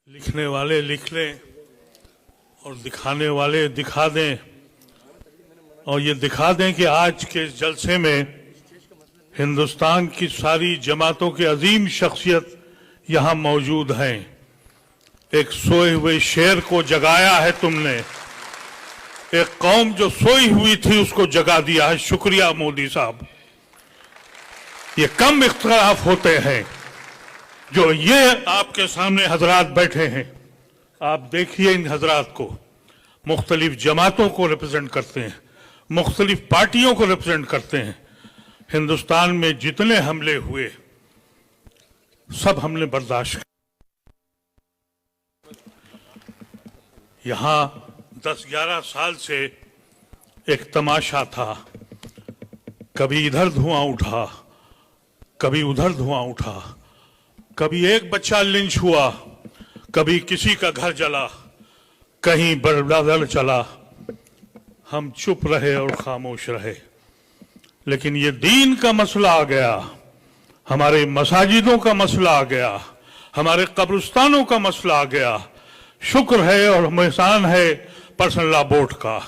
लिखने वाले लिख लें और दिखाने वाले दिखा दें, और ये दिखा दें कि आज के इस जलसे में हिंदुस्तान की सारी जमातों की अजीम शख्सियत यहाँ मौजूद हैं। एक सोए हुए शेर को जगाया है तुमने, एक कौम जो सोई हुई थी उसको जगा दिया है। शुक्रिया मोदी साहब। ये कम इख्तिलाफ होते हैं जो ये आपके सामने हजरात बैठे हैं। आप देखिए इन हजरात को, मुख्तलिफ जमातों को रिप्रेजेंट करते हैं, मुख्तलिफ पार्टियों को रिप्रेजेंट करते हैं। हिंदुस्तान में जितने हमले हुए सब हमने बर्दाश्त किया। यहां 10-11 साल से एक तमाशा था, कभी इधर धुआं उठा, कभी उधर धुआं उठा, कभी एक बच्चा लिंच हुआ, कभी किसी का घर जला, कहीं बड़बड़ चला। हम चुप रहे और खामोश रहे। लेकिन ये दीन का मसला आ गया, हमारे मसाजिदों का मसला आ गया, हमारे कब्रिस्तानों का मसला आ गया। शुक्र है और एहसान है पर्सनल लॉ बोर्ड का,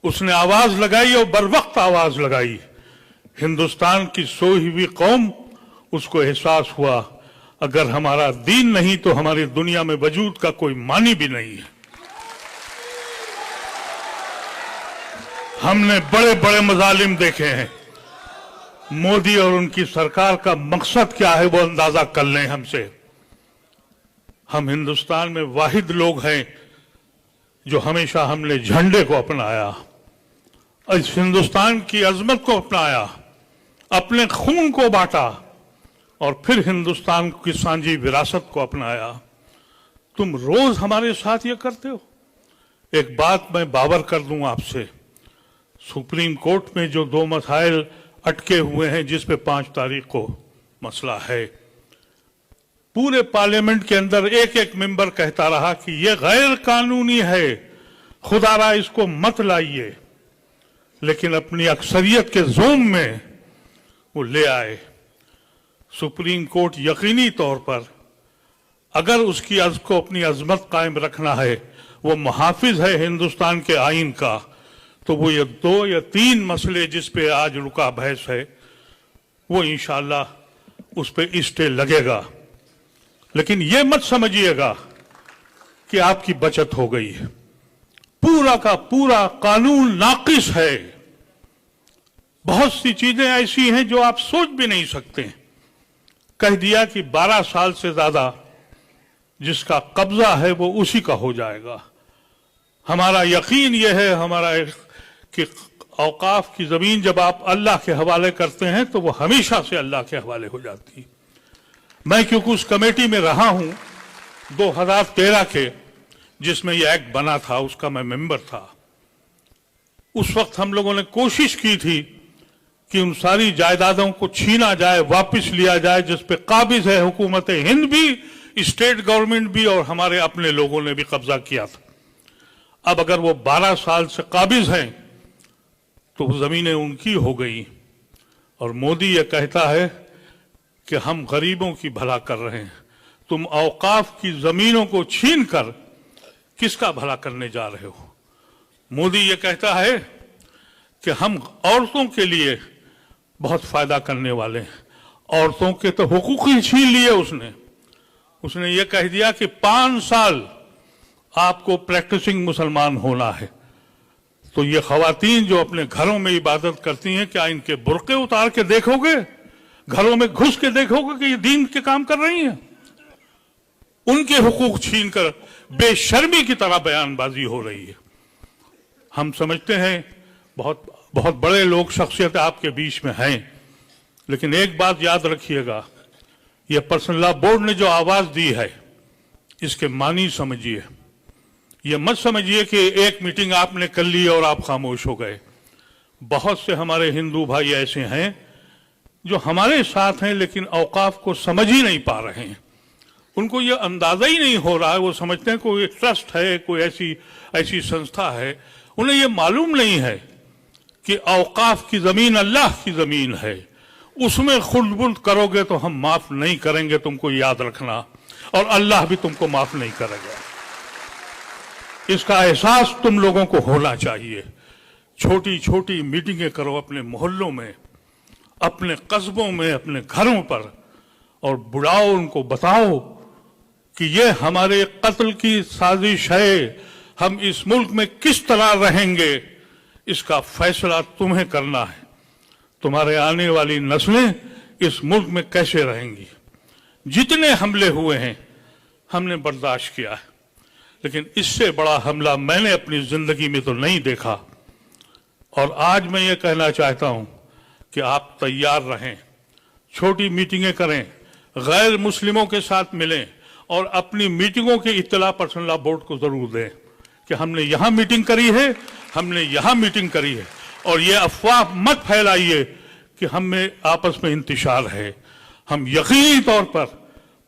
उसने आवाज लगाई और बर वक्त आवाज लगाई। हिंदुस्तान की सोई हुई कौम, उसको एहसास हुआ अगर हमारा दीन नहीं तो हमारी दुनिया में वजूद का कोई मानी भी नहीं है। हमने बड़े बड़े मजालिम देखे हैं। मोदी और उनकी सरकार का मकसद क्या है वो अंदाजा कर लें हमसे। हम हिंदुस्तान में वाहिद लोग हैं जो हमेशा हमने झंडे को अपनाया, इस हिंदुस्तान की अजमत को अपनाया, अपने खून को बांटा और फिर हिंदुस्तान की सांझी विरासत को अपनाया। तुम रोज हमारे साथ ये करते हो। एक बात मैं बावर कर दूं आपसे, सुप्रीम कोर्ट में जो 2 मसाइल अटके हुए हैं जिस पे 5 तारीख को मसला है, पूरे पार्लियामेंट के अंदर एक एक मेंबर कहता रहा कि ये गैर कानूनी है, खुदारा इसको मत लाइए। लेकिन अपनी अक्सरियत के जोम में वो ले आए। सुप्रीम कोर्ट यकीनी तौर पर अगर उसकी को अपनी अजमत कायम रखना है, वो मुहाफिज है हिंदुस्तान के आइन का, तो वो ये 2 या 3 मसले जिस पे आज रुका बहस है वो इंशाअल्लाह उस पे स्टे लगेगा। लेकिन ये मत समझिएगा कि आपकी बचत हो गई है। पूरा का पूरा कानून नाकिस है। बहुत सी चीजें ऐसी हैं जो आप सोच भी नहीं सकते। कह दिया कि 12 साल से ज्यादा जिसका कब्जा है वो उसी का हो जाएगा। हमारा यकीन यह है हमारा कि औकाफ की जमीन जब आप अल्लाह के हवाले करते हैं तो वो हमेशा से अल्लाह के हवाले हो जाती है। मैं क्योंकि उस कमेटी में रहा हूं 2013 के जिसमें यह एक्ट बना था, उसका मैं मेंबर था। उस वक्त हम लोगों ने कोशिश की थी कि उन सारी जायदादों को छीना जाए, वापस लिया जाए जिस पे काबिज है हुकूमत हिंद भी, स्टेट गवर्नमेंट भी और हमारे अपने लोगों ने भी कब्जा किया था। अब अगर वो 12 साल से काबिज हैं तो जमीनें उनकी हो गई। और मोदी ये कहता है कि हम गरीबों की भला कर रहे हैं। तुम औकाफ की जमीनों को छीन कर किसका भला करने जा रहे हो? मोदी ये कहता है कि हम औरतों के लिए बहुत फायदा करने वाले हैं। औरतों के तो हुकूक ही छीन लिए उसने ये कह दिया कि 5 साल आपको प्रैक्टिसिंग मुसलमान होना है। तो ये खवातीन जो अपने घरों में इबादत करती हैं, क्या इनके बुर्के उतार के देखोगे? घरों में घुस के देखोगे कि ये दीन के काम कर रही हैं? उनके हुकूक छीन कर बेशर्मी की तरह बयानबाजी हो रही है। हम समझते हैं बहुत बहुत बड़े लोग शख्सियत आपके बीच में हैं, लेकिन एक बात याद रखिएगा, यह पर्सनल लॉ बोर्ड ने जो आवाज दी है इसके मानी समझिए। यह मत समझिए कि एक मीटिंग आपने कर ली और आप खामोश हो गए। बहुत से हमारे हिंदू भाई ऐसे हैं जो हमारे साथ हैं लेकिन औकाफ को समझ ही नहीं पा रहे हैं। उनको यह अंदाजा ही नहीं हो रहा है। वो समझते हैं कोई ट्रस्ट है, कोई ऐसी संस्था है। उन्हें यह मालूम नहीं है कि औकाफ की जमीन अल्लाह की जमीन है। उसमें खुर्द-बुर्द करोगे तो हम माफ नहीं करेंगे, तुमको याद रखना। और अल्लाह भी तुमको माफ नहीं करेगा। इसका एहसास तुम लोगों को होना चाहिए। छोटी छोटी मीटिंगें करो अपने मोहल्लों में, अपने कस्बों में, अपने घरों पर, और बुलाओ, उनको बताओ कि ये हमारे कत्ल की साजिश है, हम इस मुल्क में किस तरह रहेंगे, इसका फैसला तुम्हें करना है। तुम्हारे आने वाली नस्लें इस मुल्क में कैसे रहेंगी। जितने हमले हुए हैं हमने बर्दाश्त किया है, लेकिन इससे बड़ा हमला मैंने अपनी जिंदगी में तो नहीं देखा। और आज मैं ये कहना चाहता हूं कि आप तैयार रहें, छोटी मीटिंगें करें, गैर मुस्लिमों के साथ मिलें और अपनी मीटिंगों की इत्तला पर्सनल लॉ बोर्ड को जरूर दें कि हमने यहां मीटिंग करी है, हमने यहां मीटिंग करी है। और ये अफवाह मत फैलाइए कि हम में आपस में इंतशार है। हम यकीनी तौर पर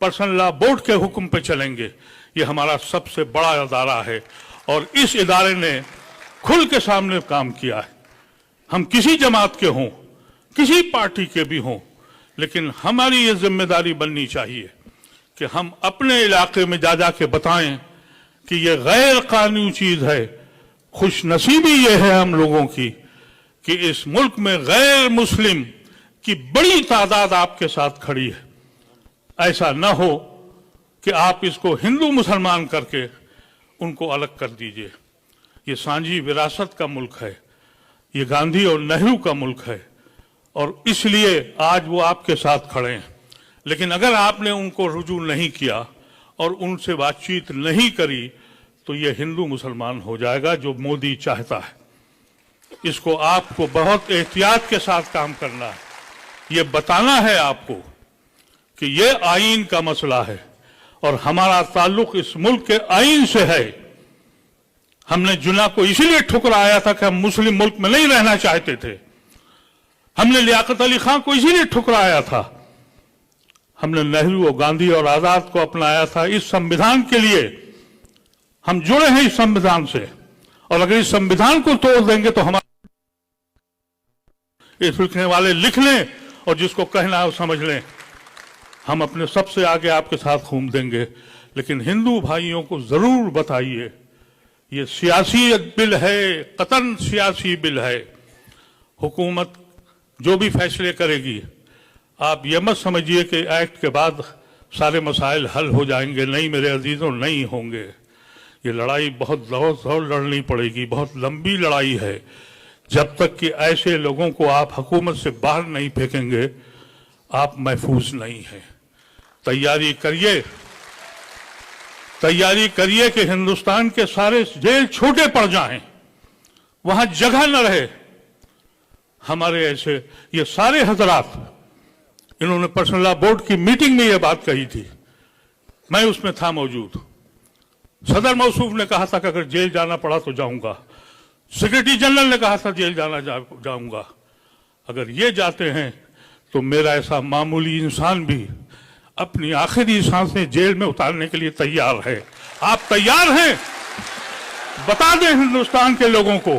पर्सनल लॉ बोर्ड के हुक्म पे चलेंगे। ये हमारा सबसे बड़ा इदारा है और इस इदारे ने खुल के सामने काम किया है। हम किसी जमात के हों, किसी पार्टी के भी हों, लेकिन हमारी ये जिम्मेदारी बननी चाहिए कि हम अपने इलाके में जा के बताएं कि ये गैर कानूनी चीज है। खुशनसीबी ये है हम लोगों की कि इस मुल्क में गैर मुस्लिम की बड़ी तादाद आपके साथ खड़ी है। ऐसा न हो कि आप इसको हिंदू मुसलमान करके उनको अलग कर दीजिए। ये सांझी विरासत का मुल्क है, ये गांधी और नेहरू का मुल्क है और इसलिए आज वो आपके साथ खड़े हैं। लेकिन अगर आपने उनको रुजू नहीं किया और उनसे बातचीत नहीं करी तो ये हिंदू मुसलमान हो जाएगा जो मोदी चाहता है। इसको आपको बहुत एहतियात के साथ काम करना है। ये बताना है आपको कि ये आईन का मसला है और हमारा ताल्लुक इस मुल्क के आईन से है। हमने जुना को इसीलिए ठुकराया था कि हम मुस्लिम मुल्क में नहीं रहना चाहते थे। हमने लियाकत अली खान को इसीलिए ठुकराया था। हमने नेहरू और गांधी और आजाद को अपनाया था इस संविधान के लिए। हम जुड़े हैं इस संविधान से और अगर इस संविधान को तोड़ देंगे तो हमारे इस लिखने वाले लिख लें और जिसको कहना है वो समझ लें। हम अपने सबसे आगे आपके साथ घूम देंगे, लेकिन हिंदू भाइयों को जरूर बताइए ये सियासी बिल है, कतन सियासी बिल है। हुकूमत जो भी फैसले करेगी आप ये मत समझिए कि एक्ट के बाद सारे मसाइल हल हो जाएंगे। नहीं मेरे अजीजों, नहीं होंगे। ये लड़ाई बहुत जोर लड़नी पड़ेगी, बहुत लंबी लड़ाई है। जब तक कि ऐसे लोगों को आप हुकूमत से बाहर नहीं फेंकेंगे आप महफूज नहीं हैं। तैयारी करिए कि हिंदुस्तान के सारे जेल छोटे पड़ जाएं, वहां जगह न रहे। हमारे ऐसे ये सारे हजरात, इन्होंने पर्सनल लॉ बोर्ड की मीटिंग में ये बात कही थी, मैं उसमें था मौजूद। सदर मौसूफ ने कहा था कि अगर जेल जाना पड़ा तो जाऊंगा। सेक्रेटरी जनरल ने कहा था जेल जाऊंगा। अगर ये जाते हैं तो मेरा ऐसा मामूली इंसान भी अपनी आखिरी सांसें जेल में उतारने के लिए तैयार है। आप तैयार हैं? बता दें हिंदुस्तान के लोगों को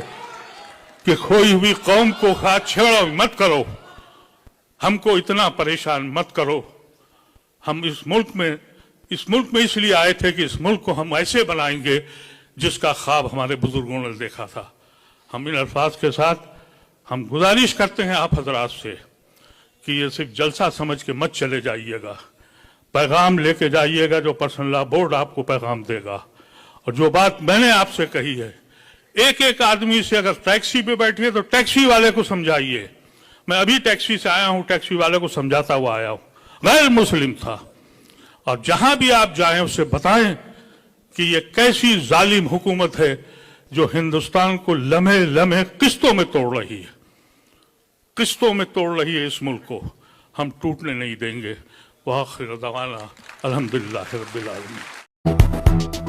कि खोई हुई कौम को छेड़ो मत करो, हमको इतना परेशान मत करो। हम इस मुल्क में इसलिए आए थे कि इस मुल्क को हम ऐसे बनाएंगे जिसका ख्वाब हमारे बुजुर्गों ने देखा था। हम इन अल्फाज के साथ हम गुजारिश करते हैं आप हजरात से कि ये सिर्फ जलसा समझ के मत चले जाइएगा, पैगाम लेके जाइएगा जो पर्सनल लॉ बोर्ड आपको पैगाम देगा। और जो बात मैंने आपसे कही है, एक एक आदमी से अगर टैक्सी पे बैठिए तो टैक्सी वाले को समझाइए। मैं अभी टैक्सी से आया हूं, टैक्सी वाले को समझाता हुआ आया हूं, गैर मुस्लिम था। और जहां भी आप जाएं उससे बताएं कि ये कैसी जालिम हुकूमत है जो हिंदुस्तान को लम्हे लम्हे किस्तों में तोड़ रही है, किस्तों में तोड़ रही है। इस मुल्क को हम टूटने नहीं देंगे। व आखिर दवाना अल्हम्दुलिल्लाह रब्बिल आलमीन।